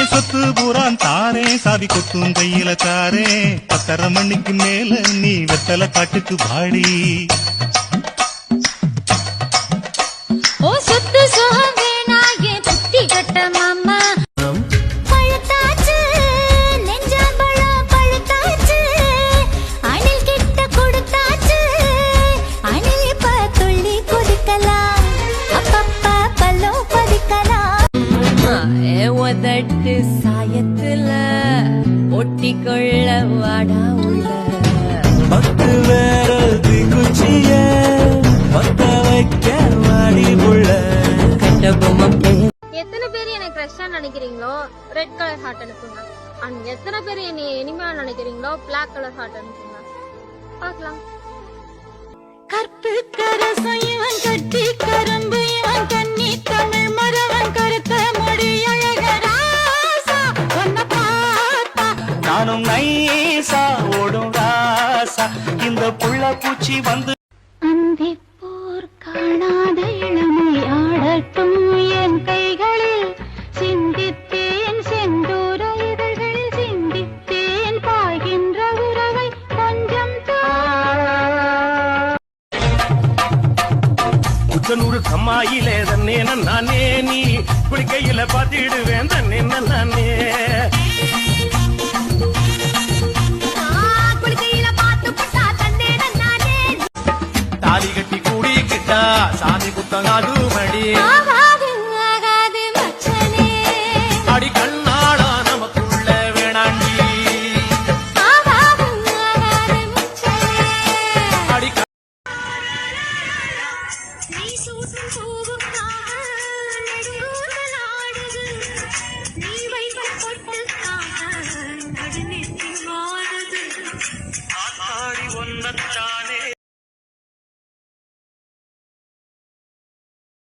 சொத்து பூரான் தாரே சாவி கொத்தும் கையில தாரே 10:30 மணிக்கு மேல நீ வெத்தலை காட்டுக்கு வாடி ஓ சொத்து சுகம் வேணா ஏன் புத்தி கட்ட மாமா பழுத்தாச்சு நெஞ்சாம்பழம் பழுத்தாச்சு அணில் கிட்ட கொடுத்தாச்சு அணில் இப்ப துள்ளி குதிக்கலாம் அப்பப்பா பல்லோ பதிக்கலாம் உதட்டு சாயத்துல ஒட்டிக்கொள்ள வாடா உள்ள பத்து வேரதி குச்சிய பத்த வைக்க வாடி புள்ள கட்டபொம்மம் எத்தனை பேர் எனக்கு கிரஷா நினைக்கிறீங்களோ ரெட் கலர் ஹார்ட் அனுப்புங்க அண்ட் எத்தனை பேர் என்னை இனிமையா நினைக்கிறீங்களோ பிளாக் கலர் ஹார்ட் அனுப்புங்க பார்க்கலாம். கற்பு கரசம் இவன் கட்டி கரும்பு இவன் கண்ணி தமிழ் மரவன் கருத்த மொழி அழகராசா ஒன்ன பார்த்தா நானும் நைசா ஓடும் ராசா இந்த புள்ள பூச்சி வந்து அந்திப்போர் காணாத இளமை ஆடட்டும் என் கைகளில் சிந்தித்தேன் செந்தூர இதழ்களில் சிந்தித்தேன் பாய்கின்ற உறவை கொஞ்சம் புத்தனூறு கம்மாயிலே தன்னே நானே நீ குளிக்கையில பாத்திடுவேன் தன்னே நானே தாலி கட்டி கூடிக்கிட்டா சாமி புத்தகாது மடி ஆகாது மச்சனே அடி கண்ணாடா நமக்குள்ள வேணாண்டி ஆகாது மச்சனே அடி நீ சூட்டும் பூவுக்காக நெடுங்கூந்தல் ஆடுது நீ வைக்கும் பொட்டுக்காக நடுநெத்தி மாறுது ஆடி ஒன்னத்தாய்